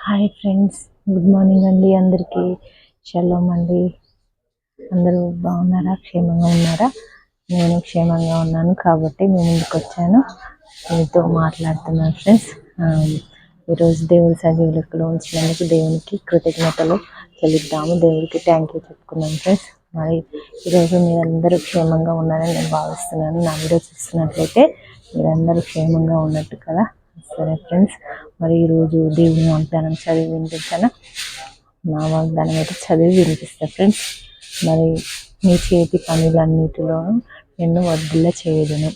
Hi friends, good morning అండి. అందరికీ shalom అండి. అందరూ బాగున్నారా? క్షేమంగా ఉన్నారా? నేను క్షేమంగా ఉన్నాను కాబట్టి మీ ముందుకు వచ్చాను, మీతో మాట్లాడుతున్నాను ఫ్రెండ్స్. ఈరోజు దేవుడి సజీవ లెక్కలో ఉంచినందుకు దేవునికి కృతజ్ఞతలు చెల్లిద్దాము. దేవుడికి థ్యాంక్ యూ చెప్పుకున్నాను ఫ్రెండ్స్. మరి ఈరోజు మీరందరూ క్షేమంగా ఉన్నారని నేను భావిస్తున్నాను. నా వీడియో చూస్తున్నట్లయితే మీరందరూ క్షేమంగా ఉన్నట్టు కదా. సరే ఫ్రెండ్స్, మరి ఈరోజు దేవుని వాగ్దానం చదివి వినిపించాను. నా వాగ్దానం అయితే చదివి వినిపిస్తా ఫ్రెండ్స్. మరి నీ చేతి పనులన్నిటిలోనూ నిన్ను వర్ధిల్ల చేయదును.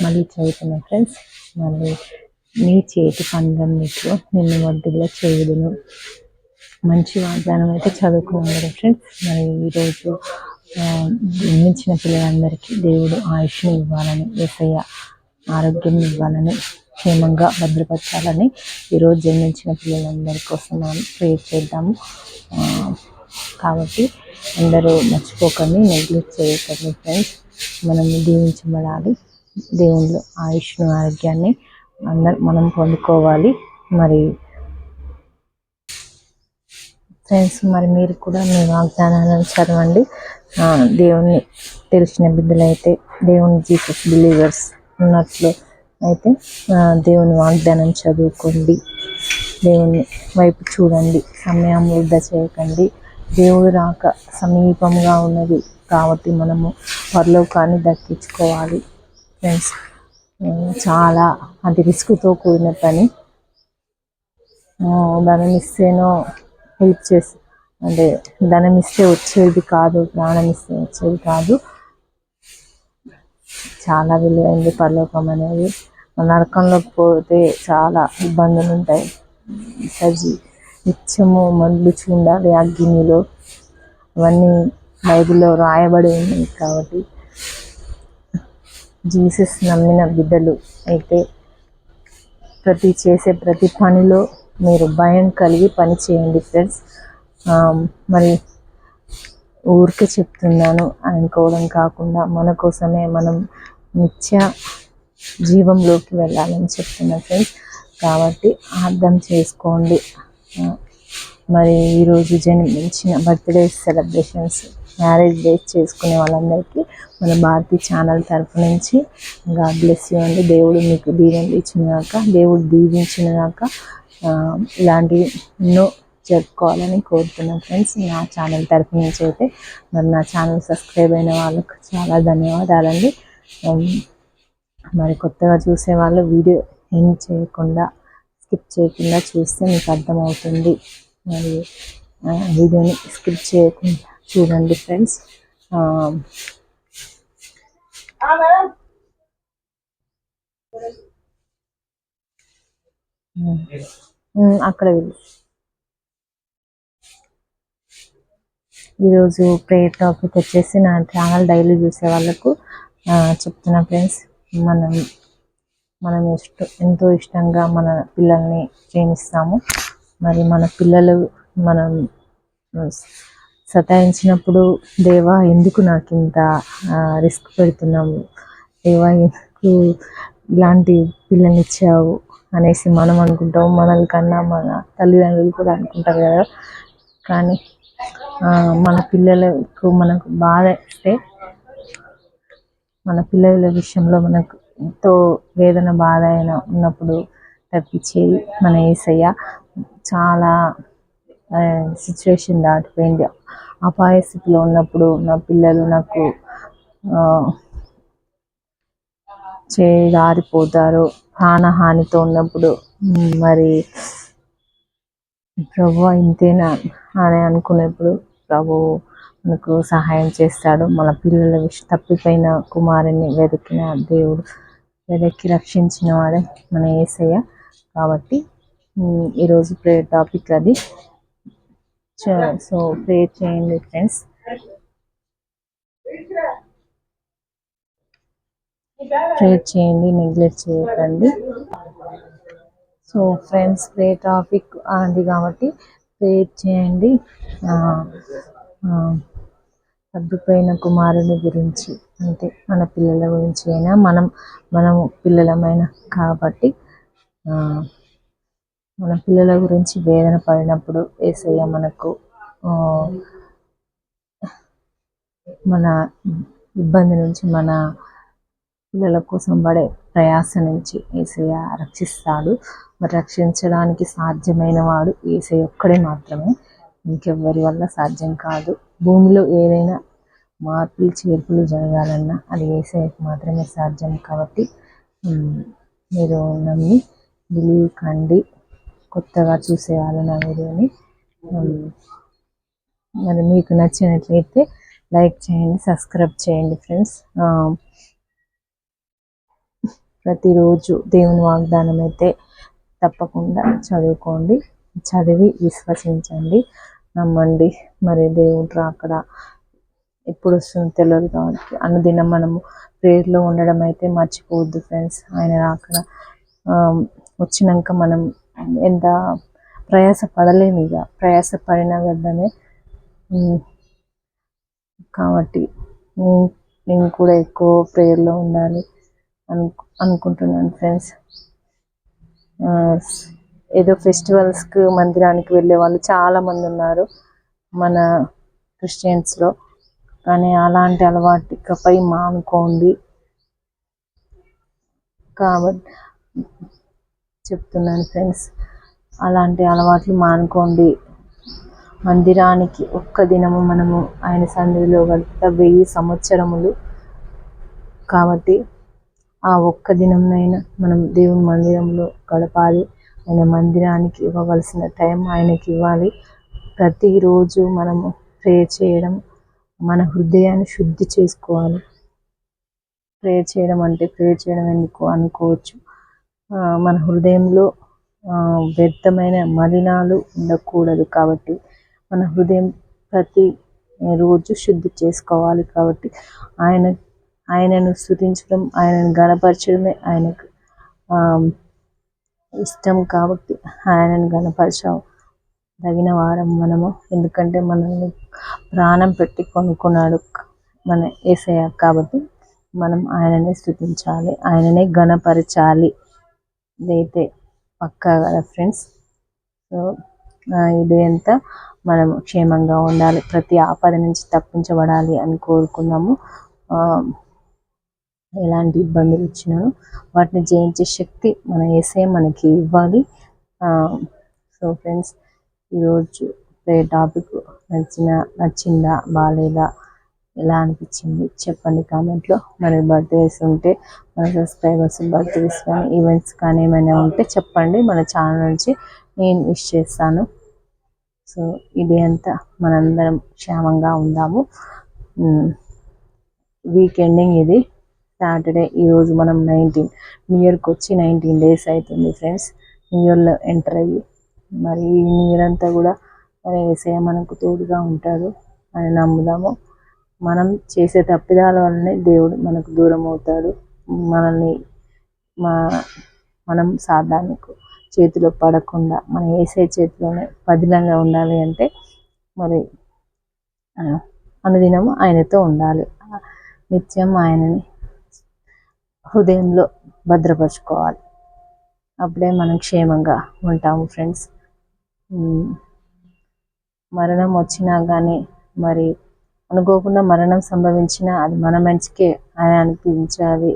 మళ్ళీ చదువుతున్నా ఫ్రెండ్స్. మళ్ళీ నీ చేతి పనులన్నిటిలో నిన్ను వర్ధిల్ల చేయదును. మంచి వాగ్దానం అయితే చదువుకున్నాం కదా ఫ్రెండ్స్. మరి ఈరోజు జన్మించిన పిల్లలందరికీ దేవుడు ఆయుష్ని ఇవ్వాలని, యేసయ్య ఆరోగ్యం ఇవ్వాలని, క్షేమంగా భద్రపరచాలని ఈరోజు జన్మించిన పిల్లలందరి కోసం మనం ప్రేయర్ చేద్దాము. కాబట్టి అందరూ మర్చిపోకండి, నెగ్లెక్ట్ చేయకండి ఫ్రెండ్స్. మనం దీవించబడాలి. దేవుళ్ళు ఆయుష్ను, ఆరోగ్యాన్ని మనం పొందుకోవాలి. మరి ఫ్రెండ్స్, మరి మీరు కూడా మీ వాగ్దానాలను చదవండి. దేవుని తెలిసిన బిడ్డలైతే, దేవుని జీసస్ బిలీవర్స్ ఉన్నట్లు అయితే దేవుని వాగ్దానం చదువుకోండి. దేవుని వైపు చూడండి, సమయం వృధా చేయకండి. దేవుడు రాక సమీపంగా ఉన్నది కాబట్టి మనము పరలోకాన్ని దక్కించుకోవాలి ఫ్రెండ్స్. చాలా అది రిస్క్తో కూడిన పని. ధనం ఇస్తేనో హెల్ప్ చేసి, అంటే ధనం ఇస్తే వచ్చేది కాదు, ప్రాణం ఇస్తే వచ్చేది కాదు. చాలా విలువైంది పరలోకం అనేది. నరకంలోకి పోతే చాలా ఇబ్బందులు ఉంటాయి. నిత్యము మళ్ళుచు ఉండాలి అగ్నిలో. అవన్నీ బైబిల్లో రాయబడి ఉన్నాయి. కాబట్టి జీసస్ నమ్మిన బిడ్డలు అయితే చేసే ప్రతి పనిలో మీరు భయం కలిగి పని చేయండి ఫ్రెండ్స్. మరి ఊరికే చెప్తున్నాను అనుకోవడం కాకుండా మన కోసమే మనం నిత్య జీవంలోకి వెళ్ళాలని చెప్తున్నాను ఫ్రెండ్స్. కాబట్టి అర్థం చేసుకోండి. మరి ఈరోజు జన్మించిన బర్త్డే సెలబ్రేషన్స్, మ్యారేజ్ డేస్ చేసుకునే వాళ్ళందరికీ మన భారతీ ఛానల్ తరఫు నుంచి గాడ్ బ్లెస్ యూ అండి. దేవుడు మీకు దీవెనలు ఇచ్చినాక, దేవుడు దీవించినాక ఇలాంటివి ఎన్నో జరుపుకోవాలని కోరుతున్నాను ఫ్రెండ్స్. నా ఛానల్ తరఫు నుంచి అయితే మరి నా ఛానల్ సబ్స్క్రైబ్ అయిన వాళ్ళకు చాలా ధన్యవాదాలండి. మరి కొత్తగా చూసే వాళ్ళు వీడియో ఎండ్ చేయకుండా, స్కిప్ చేయకుండా చూస్తే మీకు అర్థమవుతుంది. మరి వీడియోని స్కిప్ చేయకుండా చూడండి ఫ్రెండ్స్. అక్కడ ఈరోజు ప్రేయర్ టాపిక్ వచ్చేసి, నా ఛానల్ డైలీ చూసే వాళ్ళకు చెప్తున్నా ఫ్రెండ్స్. మనం ఎంతో ఇష్టంగా మన పిల్లల్ని ప్రేమిస్తాము. మరి మన పిల్లలు మనం సతాయించినప్పుడు, దేవా ఎందుకు నాకు ఇంత రిస్క్ పెడుతున్నాము, దేవా ఎందుకు ఇలాంటి పిల్లల్ని ఇచ్చావు అనేసి మనం అనుకుంటాం. మనల్ కన్నా మన తల్లిదండ్రులు కూడా అనుకుంటారు కదా. కానీ మన పిల్లలకు మనకు బాధ ఇస్తే, మన పిల్లల విషయంలో మనకు ఎంతో వేదన, బాధ అయినా ఉన్నప్పుడు తప్పించేది మన యేసయ్య. చాలా సిచ్యువేషన్ దాటిపోయింది. అపాయ స్థితిలో ఉన్నప్పుడు నా పిల్లలు నాకు చేదారిపోతారు. ప్రాణహానితో ఉన్నప్పుడు మరి ప్రభు ఇంతేనా అని అనుకునేప్పుడు ప్రభు మనకు సహాయం చేస్తాడు. మన పిల్లల తప్పిపోయిన కుమారుని వెతికిన దేవుడు, వెతికి రక్షించిన వాడే మన యేసయ్య. కాబట్టి ఈరోజు ప్రేయర్ టాపిక్ అది. సో ప్రేయర్ చేయండి ఫ్రెండ్స్. ప్రేయర్ చేయండి, నెగ్లెక్ట్ చేయకండి. సో ఫ్రెండ్స్, ప్రేయర్ టాపిక్ అది కాబట్టి ప్రేయర్ చేయండి. తప్పిపోయిన కుమారుని గురించి, అంటే మన పిల్లల గురించి అయినా, మనము పిల్లలమైన కాబట్టి మన పిల్లల గురించి వేదన పడినప్పుడు యేసయ్య మనకు మన ఇబ్బంది నుంచి, మన పిల్లల కోసం పడే ప్రయాస నుంచి యేసయ్య రక్షిస్తాడు. మరి రక్షించడానికి సాధ్యమైన వాడు యేసయ్య ఒక్కడే మాత్రమే, ఇంకెవ్వరి వల్ల సాధ్యం కాదు. భూమిలో ఏదైనా మార్పులు చేర్పులు జరగాలన్నా అది యేసయ్యకు మాత్రమే సాధ్యం. కాబట్టి మీరు నమ్మి బిలీవ్ కండి. కొత్తగా చూసేవాళ్ళు నా వీడియోని మరి మీకు నచ్చినట్లయితే లైక్ చేయండి, సబ్స్క్రైబ్ చేయండి ఫ్రెండ్స్. ప్రతిరోజు దేవుని వాగ్దానం అయితే తప్పకుండా చదువుకోండి, చదివి విశ్వసించండి, నమ్మండి. మరి దేవుడు అక్కడ ఎప్పుడు వస్తుందో తెలియదు కాబట్టి అనుదినం మనము ప్రేయర్లో ఉండడం అయితే మర్చిపోవద్దు ఫ్రెండ్స్. ఆయన అక్కడ వచ్చినాక మనం ఎంత ప్రయాస పడలేము, ఇక ప్రయాస పడిన వెంటనే. కాబట్టి నేను కూడా ఎక్కువ ప్రేయర్లో ఉండాలి అనుకుంటున్నాను ఫ్రెండ్స్. ఏదో ఫెస్టివల్స్కి మందిరానికి వెళ్ళే వాళ్ళు చాలామంది ఉన్నారు మన క్రిస్టియన్స్లో, కానీ అలాంటి అలవాటు ఇకపై మానుకోండి. కాబట్టి చెప్తున్నాను ఫ్రెండ్స్, అలాంటి అలవాట్లు మానుకోండి. మందిరానికి ఒక్క దినము మనము ఆయన సన్నిధిలో గడిపితే 1000 సంవత్సరములు. కాబట్టి ఆ ఒక్క దినంనైనా మనం దేవుని మందిరంలో గడపాలి. ఆయన మందిరానికి ఇవ్వవలసిన టైం ఆయనకి ఇవ్వాలి. ప్రతిరోజు మనము ప్రేయర్ చేయడం, మన హృదయాన్ని శుద్ధి చేసుకోవాలి. ప్రేయర్ చేయడం అంటే ప్రేయర్ చేయడం ఎందుకు అనుకోవచ్చు. మన హృదయంలో వ్యర్థమైన మలినాలు ఉండకూడదు. కాబట్టి మన హృదయం ప్రతి రోజు శుద్ధి చేసుకోవాలి. కాబట్టి ఆయనను స్తుతించడం, ఆయనను గణపరచడమే ఆయనకు ఇష్టం. కాబట్టి ఆయనను గణపరచదగిన వారం మనము. ఎందుకంటే మనల్ని ప్రాణం పెట్టి కొనుక్కున్నాడు మన యేసయ్య. కాబట్టి మనం ఆయననే స్తుతించాలి, ఆయననే గణపరచాలి. ఇదైతే పక్కా కదా ఫ్రెండ్స్. సో ఇది అంతా మనం క్షేమంగా ఉండాలి, ప్రతి ఆపద నుంచి తప్పించబడాలి అని కోరుకుందాము. ఎలాంటి ఇబ్బందులు వచ్చినాను వాటిని జయించే శక్తి మన యేసయ్య మనకి ఇవ్వాలి. సో ఫ్రెండ్స్, ఈరోజు టాపిక్ నచ్చిందా బాగాలేదా, ఎలా అనిపించింది చెప్పండి కామెంట్లో. మరి బర్త్డేస్ ఉంటే మన సబ్స్క్రైబర్స్ బర్త్డేస్ కానీ ఈవెంట్స్ కానీ ఏమైనా ఉంటే చెప్పండి, మన ఛానల్ నుంచి నేను విష్ చేస్తాను. సో ఇది అంతా మనందరం క్షేమంగా ఉందాము. వీక్ ఎండింగ్ ఇది సాటర్డే. ఈరోజు మనం 19 న్యూ ఇయర్కి వచ్చి 19 days అవుతుంది ఫ్రెండ్స్, న్యూ ఇయర్లో ఎంటర్ అయ్యి. మరి ఈ న్యూ ఇయర్ అంతా కూడా మరి యేసయ్య మనకు తోడుగా ఉంటాడు అని నమ్ముదాము. మనం చేసే తప్పిదాల వల్లనే దేవుడు మనకు దూరం అవుతాడు. మనం సాధారణకు చేతిలో పడకుండా మన యేసయ్య చేతిలోనే పదిలంగా ఉండాలి అంటే మరి అనుదినము ఆయనతో ఉండాలి. నిత్యం ఆయనని హృదయంలో భద్రపరచుకోవాలి. అప్పుడే మనం క్షేమంగా ఉంటాము ఫ్రెండ్స్. మరణం వచ్చినా కానీ, మరి అనుకోకుండా మరణం సంభవించినా అది మన మంచికే అని అనిపించాలి.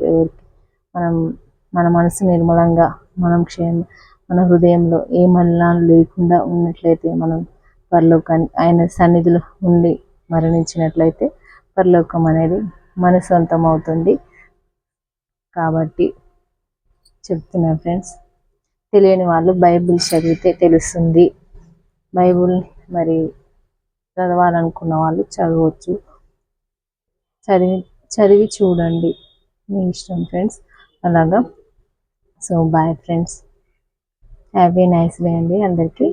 మన మనసు నిర్మలంగా, మన హృదయంలో ఏ మలినాలు లేకుండా ఉన్నట్లయితే మనం పరలోకానికి ఆయన సన్నిధిలో ఉండి మరణించినట్లయితే పరలోకం అనేది మన సొంతం అవుతుంది. కాబట్టి చెప్తున్నా ఫ్రెండ్స్, తెలియని వాళ్ళు బైబిల్ చదివితే తెలుస్తుంది. బైబిల్ మరి చదవాలనుకున్న వాళ్ళు చదవచ్చు, చదివి చూడండి, మీ ఇష్టం ఫ్రెండ్స్. అలాగా. So bye friends, have a nice day అండి అందరికీ.